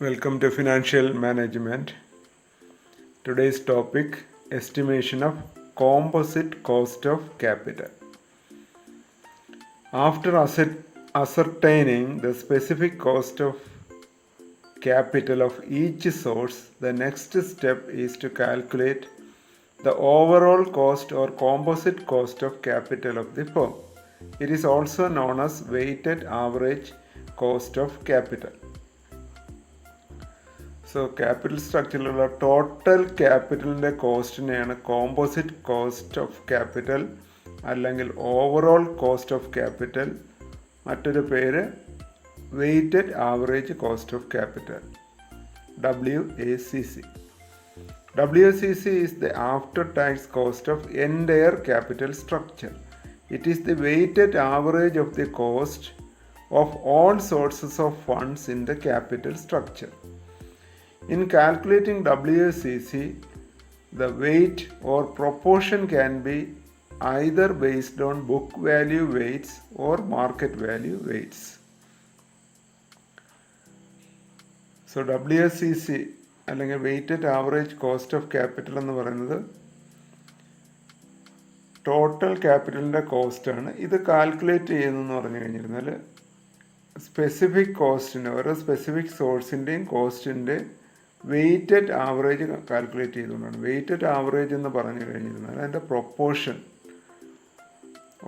Welcome to Financial Management. Today's topic: estimation of composite cost of capital. After ascertaining the specific cost of capital of each source, the next step is to calculate the overall cost or composite cost of capital of the firm. It is also known as weighted average cost of capital. So capital സ്ട്രക്ചറിലുള്ള total ക്യാപിറ്റലിൻ്റെ കോസ്റ്റിനെയാണ് composite cost of capital അല്ലെങ്കിൽ overall cost of capital, മറ്റൊരു പേര് weighted average cost of capital, WACC. WACC is the after-tax cost of entire capital structure. It is the weighted average of the cost of all sources of funds in the capital structure. In calculating WACC, the weight or proportion can be either based on book value weights or market value weights. So WACC അല്ലെങ്കിൽ weighted average cost of capital എന്ന് പറയുന്നത് total ക്യാപിറ്റലിൻ്റെ കോസ്റ്റാണ്. ഇത് calculate ചെയ്യുന്നതെന്ന് പറഞ്ഞു കഴിഞ്ഞിരുന്നാൽ specific കോസ്റ്റിന്, ഓരോ specific സോഴ്സിൻ്റെയും കോസ്റ്റിൻ്റെ weighted average calculate ചെയ്തുകൊണ്ടാണ്. Weighted average എന്ന് പറഞ്ഞു കഴിഞ്ഞിരുന്നാൽ അതിൻ്റെ പ്രൊപ്പോർഷൻ,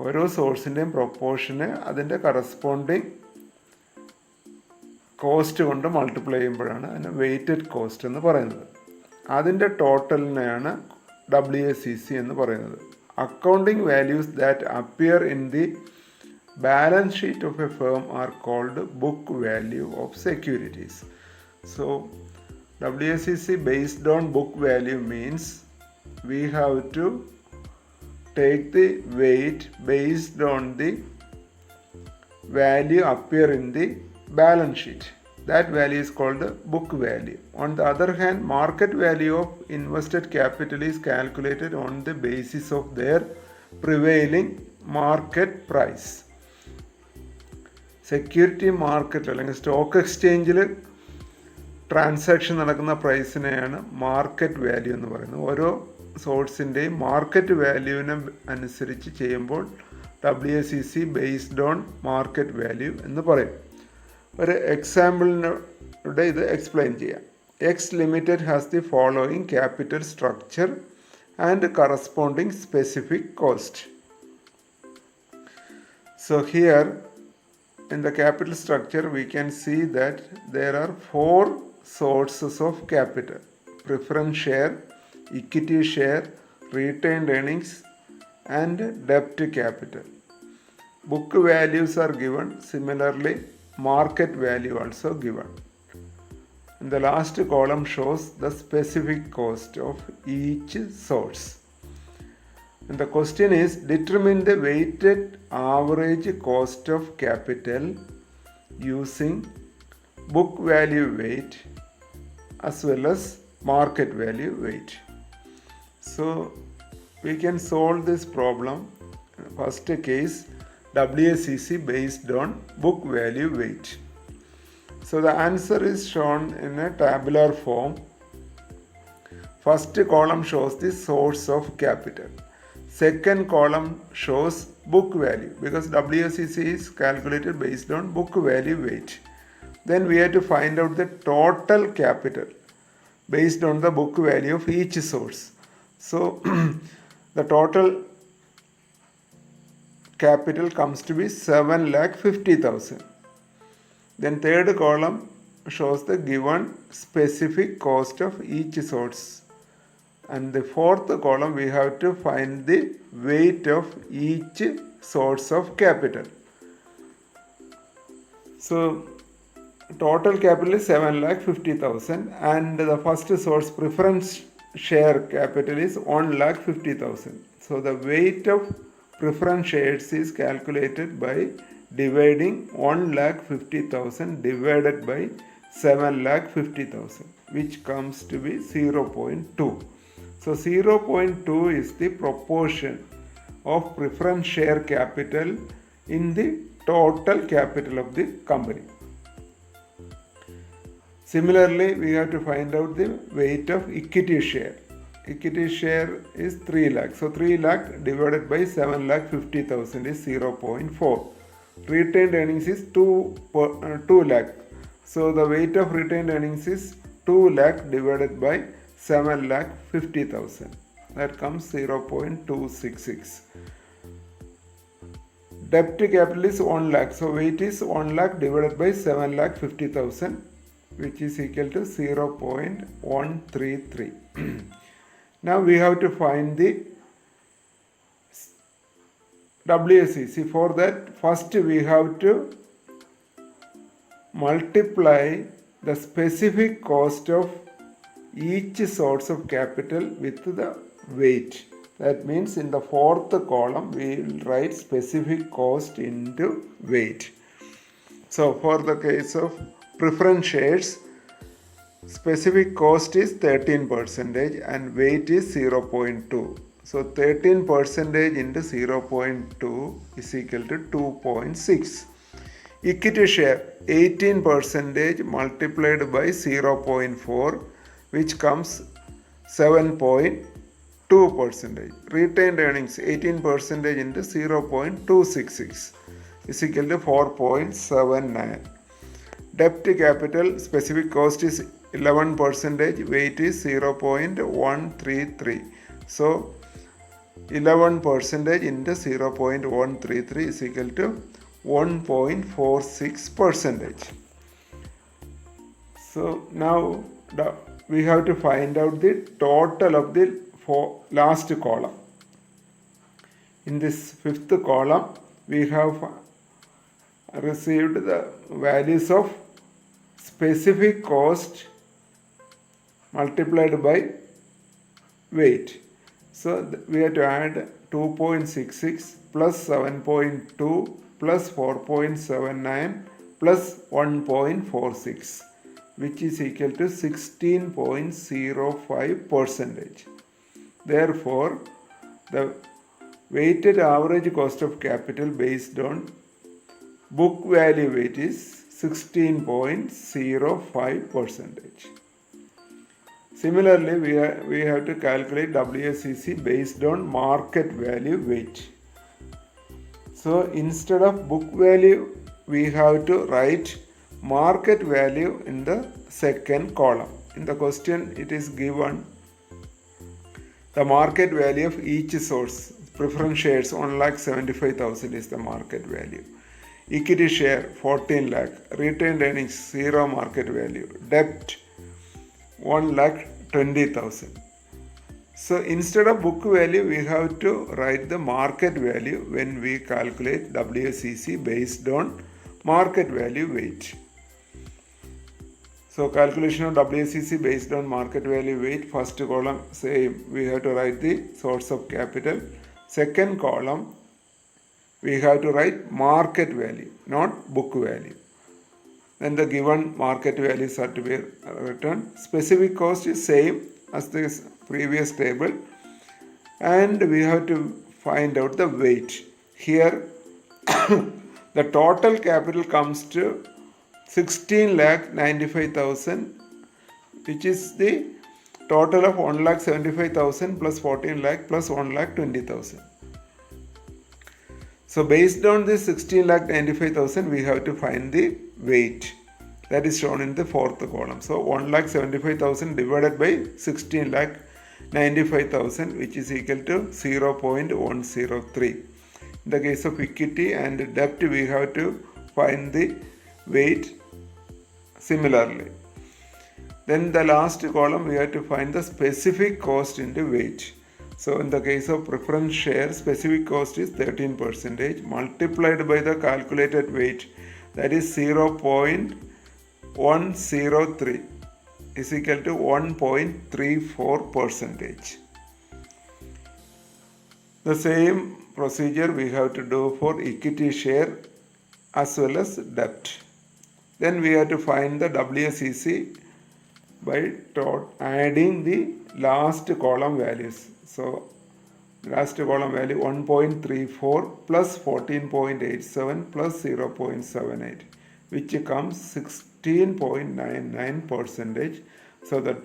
ഓരോ സോഴ്സിൻ്റെയും പ്രൊപ്പോർഷന് അതിൻ്റെ കറസ്പോണ്ടിങ് കോസ്റ്റ് കൊണ്ട് മൾട്ടിപ്ലൈ ചെയ്യുമ്പോഴാണ് അതിന് വെയ്റ്റഡ് കോസ്റ്റ് എന്ന് പറയുന്നത്. അതിൻ്റെ ടോട്ടലിനെയാണ് WACC എന്ന് പറയുന്നത്. Accounting values that appear in the balance sheet of a firm are called book value of securities. So WACC based on book value means we have to take the weight based on the value appear in the balance sheet. That value is called the book value. On the other hand, market value of invested capital is calculated on the basis of their prevailing market price. Security market അല്ലെങ്കിൽ stock എക്സ്ചേഞ്ചിൽ transaction നടക്കുന്ന പ്രൈസിനെയാണ് market value എന്ന് പറയുന്നത്. ഓരോ സോഴ്സിൻ്റെയും market വാല്യൂവിനെ അനുസരിച്ച് ചെയ്യുമ്പോൾ WACC based on market value എന്ന് പറയും. ഒരു എക്സാമ്പിളിലൂടെ ഇത് എക്സ്പ്ലെയിൻ ചെയ്യാം. X limited has the following capital structure and corresponding specific cost. So here in the capital structure we can see that there are 4 sources of capital: preference share, equity share, retained earnings and debt capital. Book values are given. Similarly, market value also given. And the last column shows the specific cost of each source. And the question is, determine the weighted average cost of capital using book value weight as well as market value weight. So we can solve this problem. First case, WACC based on book value weight. So the answer is shown in a tabular form. First column shows the source of capital. Second column shows book value because WACC is calculated based on book value weight. Then we have to find out the total capital based on the book value of each source. So the total capital comes to be 7,50,000. Then third column shows the given specific cost of each source. And the fourth column we have to find the weight of each source of capital. So total capital is 7,50,000 and the first source preference share capital is 1,50,000. So the weight of preference shares is calculated by dividing 1,50,000 divided by 7,50,000, which comes to be 0.2. So 0.2 is the proportion of preference share capital in the total capital of the company. Similarly, we have to find out the weight of equity share. Equity share is 3 lakh. So 3 lakh divided by 7 lakh 50,000 is 0.4. Retained earnings is 2 lakh. So the weight of retained earnings is 2 lakh divided by 7 lakh 50,000. That comes 0.266. Debt to capital is 1 lakh. So weight is 1 lakh divided by 7 lakh 50,000, which is equal to 0.133. Now we have to find the WACC. For that, first we have to multiply the specific cost of each source of capital with the weight. That means in the fourth column we will write specific cost into weight. So for the case of preference shares, specific cost is 13% and weight is 0.2. So 13% into 0.2 is equal to 2.6. Equity share 18% multiplied by 0.4, which comes 7.2%. Retained earnings 18% into 0.266 is equal to 4.79. Debt to capital, specific cost is 11%, weight is 0.133. So 11% into 0.133 is equal to 1.46%. So now we have to find out the total of the last column. In this fifth column, we have received the values of specific cost multiplied by weight. So we have to add 2.66 plus 7.2 plus 4.79 plus 1.46, which is equal to 16.05%. Therefore, the weighted average cost of capital based on book value weight is 16.05%. Similarly, we have to calculate WACC based on market value weight. So instead of book value, we have to write market value in the second column. In the question, it is given the market value of each source. Preference shares 1,75,000 is the market value. Equity share 14 lakh. Retained earnings 0 market value. Debt 1,20,000. So instead of book value, we have to write the market value when we calculate WACC based on market value weight. So calculation of WACC based on market value weight, first column same, we have to write the source of capital. Second column, we have to write market value, not book value. Then the given market values are to be written. Specific cost is same as the previous table, and we have to find out the weight. Here the total capital comes to 16,95,000, which is the total of 1,75,000 plus 14 lakh plus 1,20,000. So based on this 16,95,000, we have to find the weight. That is shown in the fourth column. So 1,75,000 divided by 16,95,000, which is equal to 0.103. In the case of equity and debt, we have to find the weight similarly. Then the last column, we have to find the specific cost into weight. So in the case of preference share, specific cost is 13% multiplied by the calculated weight, that is 0.103 is equal to 1.34%. The same procedure we have to do for equity share as well as debt. Then we have to find the WACC by adding the last column values. So last column value 1.34 plus 14.87 plus 0.78, which comes 16.99 percentage. So the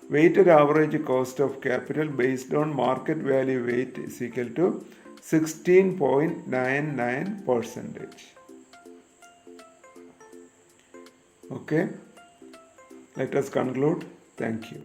weighted average cost of capital based on market value weight is equal to 16.99 percentage. Okay, let us conclude. Thank you.